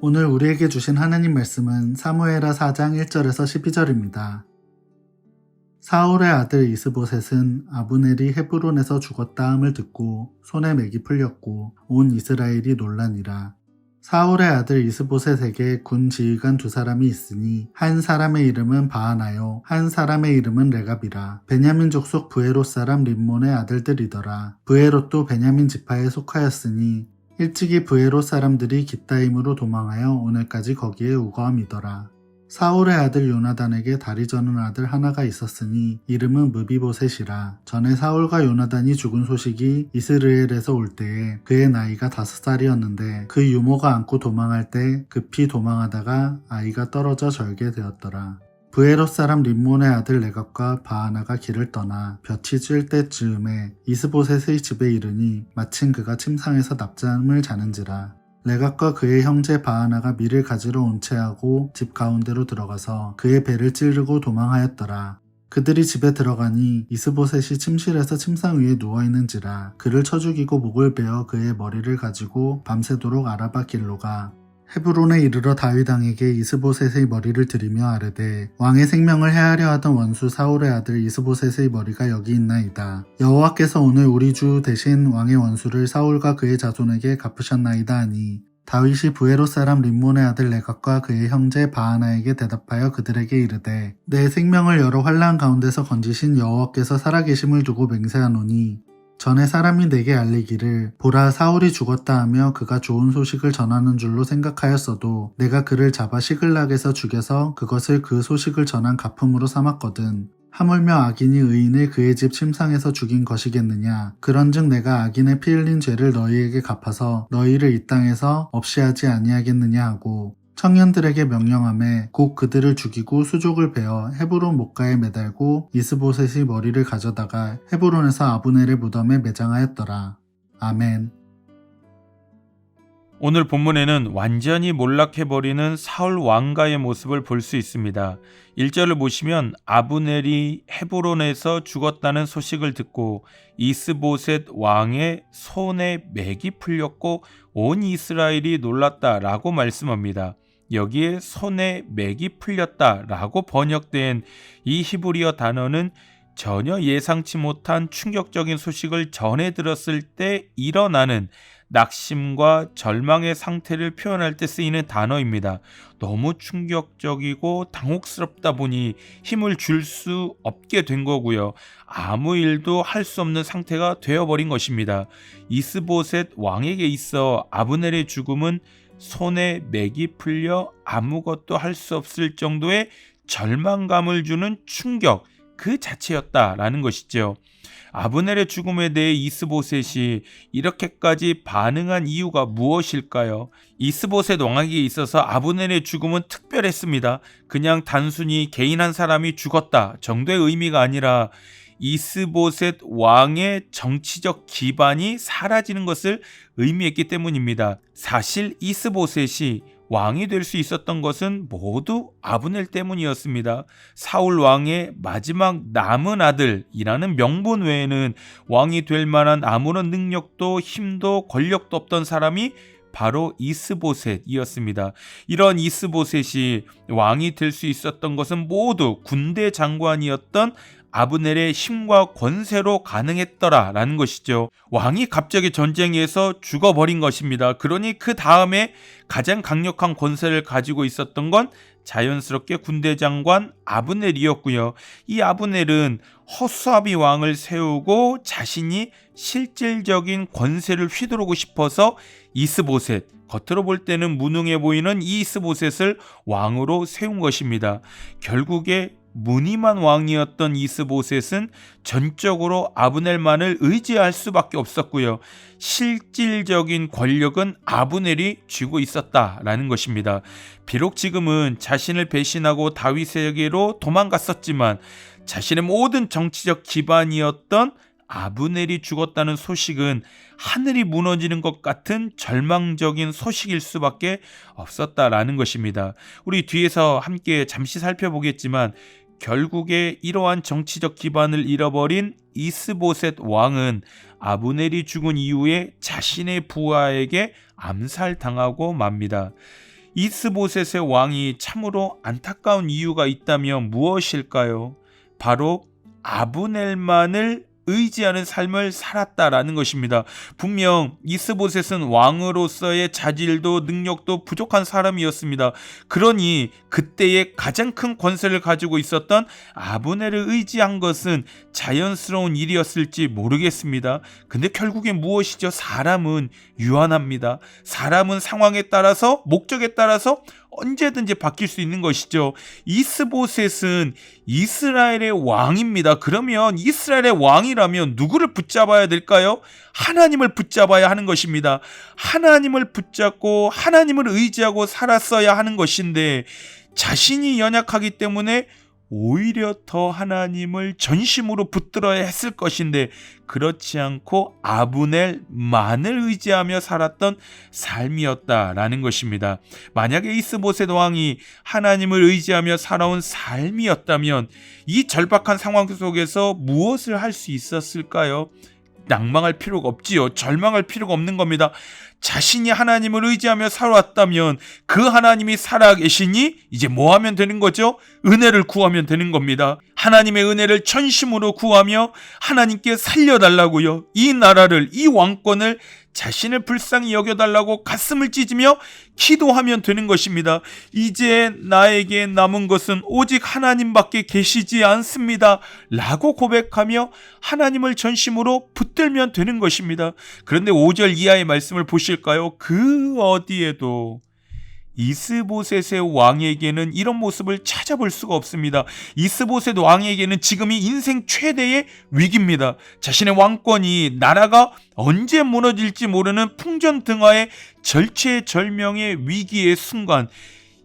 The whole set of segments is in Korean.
오늘 우리에게 주신 하나님 말씀은 사무엘하 4장 1절에서 12절입니다. 사울의 아들 이스보셋은 아브넬이 헤브론에서 죽었다함을 듣고 손에 맥이 풀렸고 온 이스라엘이 놀라니라. 사울의 아들 이스보셋에게 군 지휘관 두 사람이 있으니 한 사람의 이름은 바하나요 한 사람의 이름은 레갑이라. 베냐민 족속 브에롯 사람 림몬의 아들들이더라. 브에롯도 베냐민 지파에 속하였으니 일찍이 브에롯 사람들이 깃다임으로 도망하여 오늘까지 거기에 우거함이더라. 사울의 아들 요나단에게 다리 저는 아들 하나가 있었으니 이름은 무비보셋이라. 전에 사울과 요나단이 죽은 소식이 이스르엘에서 올 때에 그의 나이가 5살이었는데 그 유모가 안고 도망할 때 급히 도망하다가 아이가 떨어져 절게 되었더라. 브에롯 사람 림몬의 아들 레갑과 바하나가 길을 떠나 볕이 쬐을 때쯤에 이스보셋의 집에 이르니 마침 그가 침상에서 낮잠을 자는지라. 레갑과 그의 형제 바하나가 밀을 가지러 온 채하고 집 가운데로 들어가서 그의 배를 찌르고 도망하였더라. 그들이 집에 들어가니 이스보셋이 침실에서 침상 위에 누워있는지라. 그를 쳐 죽이고 목을 베어 그의 머리를 가지고 밤새도록 아라바 길로 가 헤브론에 이르러 다윗 왕에게 이스보셋의 머리를 들이며 아뢰되 왕의 생명을 해하려 하던 원수 사울의 아들 이스보셋의 머리가 여기 있나이다. 여호와께서 오늘 우리 주 대신 왕의 원수를 사울과 그의 자손에게 갚으셨나이다 하니 다윗이 브에롯 사람 림몬의 아들 레갑과 그의 형제 바하나에게 대답하여 그들에게 이르되 내 생명을 여러 환난 가운데서 건지신 여호와께서 살아계심을 두고 맹세하노니 전에 사람이 내게 알리기를 보라 사울이 죽었다 하며 그가 좋은 소식을 전하는 줄로 생각하였어도 내가 그를 잡아 시글락에서 죽여서 그것을 그 소식을 전한 가품으로 삼았거든. 하물며 악인이 의인을 그의 집 침상에서 죽인 것이겠느냐. 그런즉 내가 악인의 피 흘린 죄를 너희에게 갚아서 너희를 이 땅에서 없이 하지 아니하겠느냐 하고 청년들에게 명령하매 곧 그들을 죽이고 수족을 베어 헤브론 목가에 매달고 이스보셋의 머리를 가져다가 헤브론에서 아브넬의 무덤에 매장하였더라. 아멘. 오늘 본문에는 완전히 몰락해버리는 사울 왕가의 모습을 볼 수 있습니다. 1절을 보시면 아브넬이 헤브론에서 죽었다는 소식을 듣고 이스보셋 왕의 손에 맥이 풀렸고 온 이스라엘이 놀랐다라고 말씀합니다. 여기에 손에 맥이 풀렸다라고 번역된 이 히브리어 단어는 전혀 예상치 못한 충격적인 소식을 전해 들었을 때 일어나는 낙심과 절망의 상태를 표현할 때 쓰이는 단어입니다. 너무 충격적이고 당혹스럽다 보니 힘을 줄 수 없게 된 거고요. 아무 일도 할 수 없는 상태가 되어버린 것입니다. 이스보셋 왕에게 있어 아브넬의 죽음은 손에 맥이 풀려 아무것도 할 수 없을 정도의 절망감을 주는 충격 그 자체였다라는 것이죠. 아브넬의 죽음에 대해 이스보셋이 이렇게까지 반응한 이유가 무엇일까요? 이스보셋 왕에게 있어서 아브넬의 죽음은 특별했습니다. 그냥 단순히 개인 한 사람이 죽었다 정도의 의미가 아니라 이스보셋 왕의 정치적 기반이 사라지는 것을 의미했기 때문입니다. 사실 이스보셋이 왕이 될 수 있었던 것은 모두 아브넬 때문이었습니다. 사울 왕의 마지막 남은 아들이라는 명분 외에는 왕이 될 만한 아무런 능력도 힘도 권력도 없던 사람이 바로 이스보셋이었습니다. 이런 이스보셋이 왕이 될 수 있었던 것은 모두 군대 장관이었던 아브넬의 힘과 권세로 가능했더라라는 것이죠. 왕이 갑자기 전쟁에서 죽어버린 것입니다. 그러니 그 다음에 가장 강력한 권세를 가지고 있었던 건 자연스럽게 군대 장관 아브넬이었고요. 이 아브넬은 허수아비 왕을 세우고 자신이 실질적인 권세를 휘두르고 싶어서 이스보셋, 겉으로 볼 때는 무능해 보이는 이 이스보셋을 왕으로 세운 것입니다. 결국에 무늬만 왕이었던 이스보셋은 전적으로 아브넬만을 의지할 수밖에 없었고요. 실질적인 권력은 아브넬이 쥐고 있었다라는 것입니다. 비록 지금은 자신을 배신하고 다윗에게로 도망갔었지만 자신의 모든 정치적 기반이었던 아브넬이 죽었다는 소식은 하늘이 무너지는 것 같은 절망적인 소식일 수밖에 없었다라는 것입니다. 우리 뒤에서 함께 잠시 살펴보겠지만 결국에 이러한 정치적 기반을 잃어버린 이스보셋 왕은 아브넬이 죽은 이후에 자신의 부하에게 암살당하고 맙니다. 이스보셋의 왕이 참으로 안타까운 이유가 있다면 무엇일까요? 바로 아브넬만을 의지하는 삶을 살았다라는 것입니다. 분명 이스보셋은 왕으로서의 자질도 능력도 부족한 사람이었습니다. 그러니 그때의 가장 큰 권세를 가지고 있었던 아브넬을 의지한 것은 자연스러운 일이었을지 모르겠습니다. 근데 결국엔 무엇이죠? 사람은 유한합니다. 사람은 상황에 따라서, 목적에 따라서 언제든지 바뀔 수 있는 것이죠. 이스보셋은 이스라엘의 왕입니다. 그러면 이스라엘의 왕이라면 누구를 붙잡아야 될까요? 하나님을 붙잡아야 하는 것입니다. 하나님을 붙잡고 하나님을 의지하고 살았어야 하는 것인데 자신이 연약하기 때문에 오히려 더 하나님을 전심으로 붙들어야 했을 것인데 그렇지 않고 아브넬만을 의지하며 살았던 삶이었다라는 것입니다. 만약에 이스보셋 왕이 하나님을 의지하며 살아온 삶이었다면 이 절박한 상황 속에서 무엇을 할 수 있었을까요? 낭망할 필요가 없지요. 절망할 필요가 없는 겁니다. 자신이 하나님을 의지하며 살아왔다면 그 하나님이 살아계시니 이제 뭐 하면 되는 거죠? 은혜를 구하면 되는 겁니다. 하나님의 은혜를 전심으로 구하며 하나님께 살려달라고요. 이 나라를, 이 왕권을 자신을 불쌍히 여겨달라고 가슴을 찢으며 기도하면 되는 것입니다. 이제 나에게 남은 것은 오직 하나님밖에 계시지 않습니다. 라고 고백하며 하나님을 전심으로 붙들면 되는 것입니다. 그런데 5절 이하의 말씀을 보실까요? 그 어디에도 이스보셋의 왕에게는 이런 모습을 찾아볼 수가 없습니다. 이스보셋 왕에게는 지금이 인생 최대의 위기입니다. 자신의 왕권이, 나라가 언제 무너질지 모르는 풍전등화의 절체절명의 위기의 순간,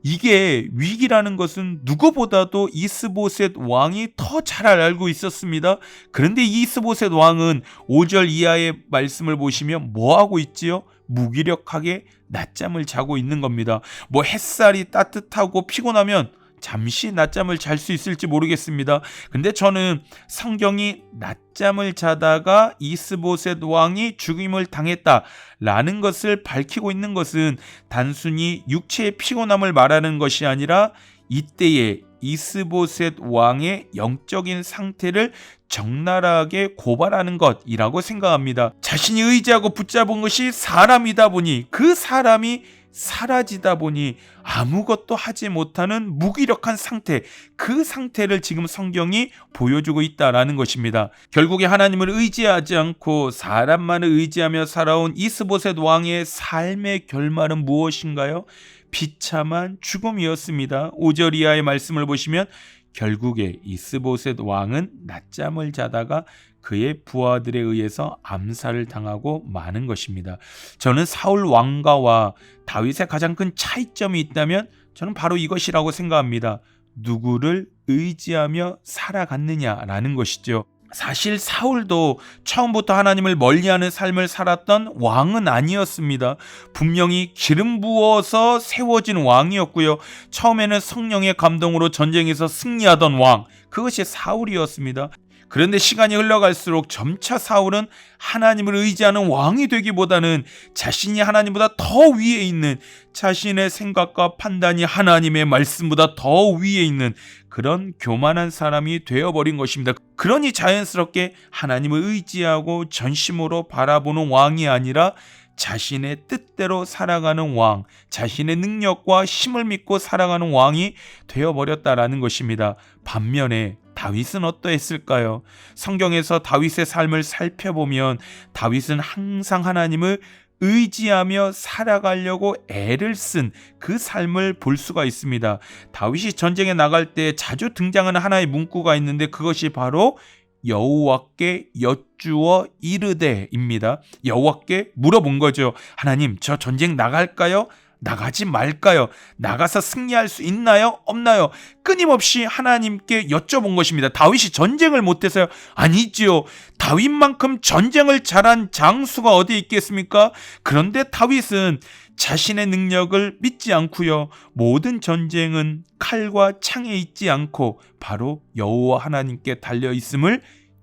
이게 위기라는 것은 누구보다도 이스보셋 왕이 더 잘 알고 있었습니다. 그런데 이스보셋 왕은 5절 이하의 말씀을 보시면 뭐하고 있지요? 무기력하게 낮잠을 자고 있는 겁니다. 뭐 햇살이 따뜻하고 피곤하면 잠시 낮잠을 잘 수 있을지 모르겠습니다. 근데 저는 성경이 낮잠을 자다가 이스보셋 왕이 죽임을 당했다라는 것을 밝히고 있는 것은 단순히 육체의 피곤함을 말하는 것이 아니라 이때의 이스보셋 왕의 영적인 상태를 적나라하게 고발하는 것이라고 생각합니다. 자신이 의지하고 붙잡은 것이 사람이다 보니 그 사람이 사라지다 보니 아무것도 하지 못하는 무기력한 상태, 그 상태를 지금 성경이 보여주고 있다라는 것입니다. 결국에 하나님을 의지하지 않고 사람만을 의지하며 살아온 이스보셋 왕의 삶의 결말은 무엇인가요? 비참한 죽음이었습니다. 5절 이하의 말씀을 보시면 결국에 이스보셋 왕은 낮잠을 자다가 그의 부하들에 의해서 암살을 당하고 마는 것입니다. 저는 사울 왕가와 다윗의 가장 큰 차이점이 있다면 저는 바로 이것이라고 생각합니다. 누구를 의지하며 살아갔느냐라는 것이죠. 사실 사울도 처음부터 하나님을 멀리하는 삶을 살았던 왕은 아니었습니다. 분명히 기름 부어서 세워진 왕이었고요. 처음에는 성령의 감동으로 전쟁에서 승리하던 왕, 그것이 사울이었습니다. 그런데 시간이 흘러갈수록 점차 사울은 하나님을 의지하는 왕이 되기보다는 자신이 하나님보다 더 위에 있는, 자신의 생각과 판단이 하나님의 말씀보다 더 위에 있는 그런 교만한 사람이 되어버린 것입니다. 그러니 자연스럽게 하나님을 의지하고 전심으로 바라보는 왕이 아니라 자신의 뜻대로 살아가는 왕, 자신의 능력과 힘을 믿고 살아가는 왕이 되어버렸다라는 것입니다. 반면에 다윗은 어떠했을까요? 성경에서 다윗의 삶을 살펴보면 다윗은 항상 하나님을 의지하며 살아가려고 애를 쓴 그 삶을 볼 수가 있습니다. 다윗이 전쟁에 나갈 때 자주 등장하는 하나의 문구가 있는데 그것이 바로 여호와께 여쭈어 이르되입니다. 여호와께 물어본 거죠. 하나님, 저 전쟁 나갈까요? 나가지 말까요? 나가서 승리할 수 있나요? 없나요? 끊임없이 하나님께 여쭤본 것입니다. 다윗이 전쟁을 못해서요? 아니지요. 다윗만큼 전쟁을 잘한 장수가 어디 있겠습니까? 그런데 다윗은 자신의 능력을 믿지 않고요. 모든 전쟁은 칼과 창에 있지 않고 바로 여호와 하나님께 달려 있음을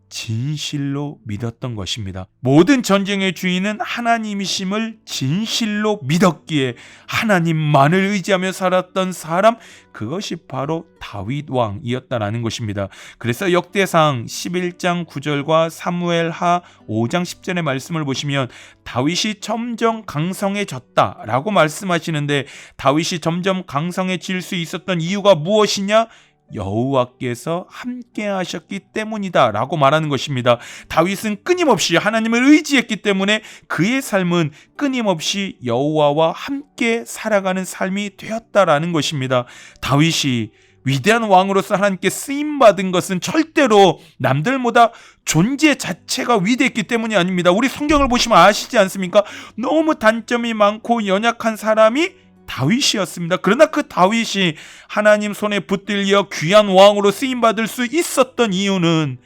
진실로 믿었던 것입니다. 모든 전쟁의 주인은 하나님이심을 진실로 믿었기에 하나님만을 의지하며 살았던 사람, 그것이 바로 다윗 왕이었다라는 것입니다. 그래서 역대상 11장 9절과 사무엘하 5장 10절의 말씀을 보시면 다윗이 점점 강성해졌다라고 말씀하시는데, 다윗이 점점 강성해질 수 있었던 이유가 무엇이냐? 여호와께서 함께 하셨기 때문이다 라고 말하는 것입니다. 다윗은 끊임없이 하나님을 의지했기 때문에 그의 삶은 끊임없이 여호와와 함께 살아가는 삶이 되었다라는 것입니다. 다윗이 위대한 왕으로서 하나님께 쓰임받은 것은 절대로 남들보다 존재 자체가 위대했기 때문이 아닙니다. 우리 성경을 보시면 아시지 않습니까? 너무 단점이 많고 연약한 사람이 다윗이었습니다. 그러나 그 다윗이 하나님 손에 붙들려 귀한 왕으로 쓰임받을 수 있었던 이유는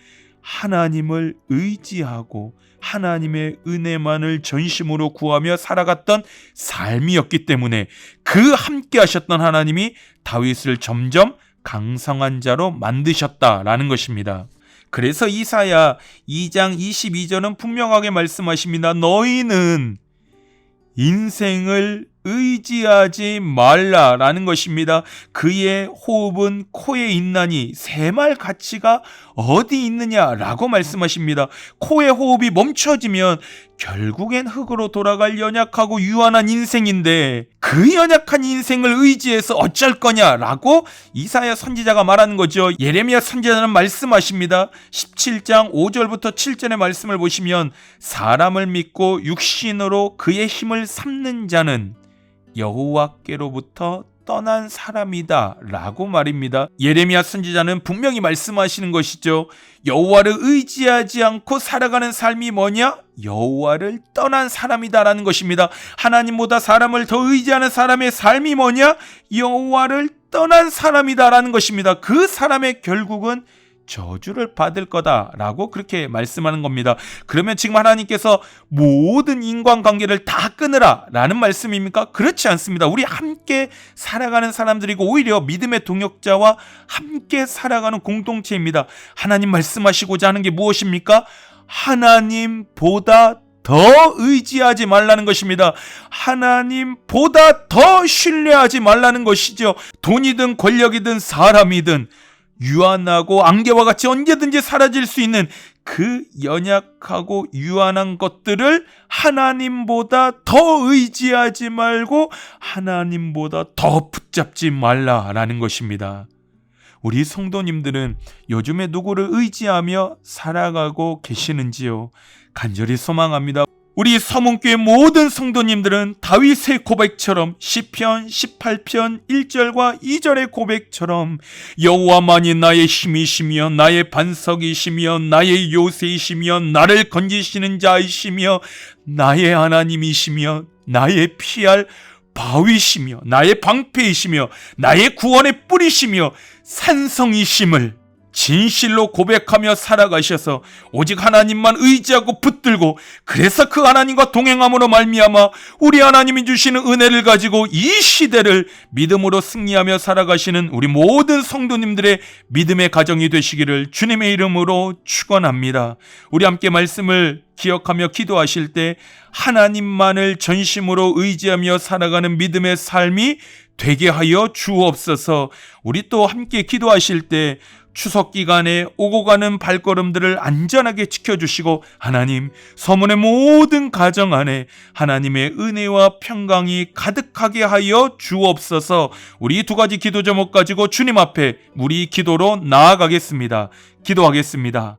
하나님을 의지하고 하나님의 은혜만을 전심으로 구하며 살아갔던 삶이었기 때문에 그 함께 하셨던 하나님이 다윗을 점점 강성한 자로 만드셨다라는 것입니다. 그래서 이사야 2장 22절은 분명하게 말씀하십니다. 너희는 인생을 의지하지 말라라는 것입니다. 그의 호흡은 코에 있나니 새말 가치가 어디 있느냐라고 말씀하십니다. 코의 호흡이 멈춰지면 결국엔 흙으로 돌아갈 연약하고 유한한 인생인데 그 연약한 인생을 의지해서 어쩔 거냐라고 이사야 선지자가 말하는 거죠. 예레미야 선지자는 말씀하십니다. 17장 5절부터 7절의 말씀을 보시면 사람을 믿고 육신으로 그의 힘을 삼는 자는 여호와께로부터 떠난 사람이다 라고 말입니다. 예레미야 선지자는 분명히 말씀하시는 것이죠. 여호와를 의지하지 않고 살아가는 삶이 뭐냐? 여호와를 떠난 사람이다 라는 것입니다. 하나님보다 사람을 더 의지하는 사람의 삶이 뭐냐? 여호와를 떠난 사람이다 라는 것입니다. 그 사람의 결국은 저주를 받을 거다라고 그렇게 말씀하는 겁니다. 그러면 지금 하나님께서 모든 인간관계를 다 끊으라 라는 말씀입니까? 그렇지 않습니다. 우리 함께 살아가는 사람들이고 오히려 믿음의 동역자와 함께 살아가는 공동체입니다. 하나님 말씀하시고자 하는 게 무엇입니까? 하나님보다 더 의지하지 말라는 것입니다. 하나님보다 더 신뢰하지 말라는 것이죠. 돈이든 권력이든 사람이든 유한하고 안개와 같이 언제든지 사라질 수 있는 그 연약하고 유한한 것들을 하나님보다 더 의지하지 말고 하나님보다 더 붙잡지 말라라는 것입니다. 우리 성도님들은 요즘에 누구를 의지하며 살아가고 계시는지요? 간절히 소망합니다. 우리 서문교회 모든 성도님들은 다윗의 고백처럼 시편 18편 1절과 2절의 고백처럼 여호와만이 나의 힘이시며 나의 반석이시며 나의 요새이시며 나를 건지시는 자이시며 나의 하나님이시며 나의 피할 바위시며 나의 방패이시며 나의 구원의 뿌리시며 산성이심을 진실로 고백하며 살아가셔서 오직 하나님만 의지하고 붙들고 그래서 그 하나님과 동행함으로 말미암아 우리 하나님이 주시는 은혜를 가지고 이 시대를 믿음으로 승리하며 살아가시는 우리 모든 성도님들의 믿음의 가정이 되시기를 주님의 이름으로 축원합니다. 우리 함께 말씀을 기억하며 기도하실 때 하나님만을 전심으로 의지하며 살아가는 믿음의 삶이 되게 하여 주옵소서. 우리 또 함께 기도하실 때 추석 기간에 오고 가는 발걸음들을 안전하게 지켜주시고 하나님 서문의 모든 가정 안에 하나님의 은혜와 평강이 가득하게 하여 주옵소서. 우리 두 가지 기도 제목 가지고 주님 앞에 우리 기도로 나아가겠습니다. 기도하겠습니다.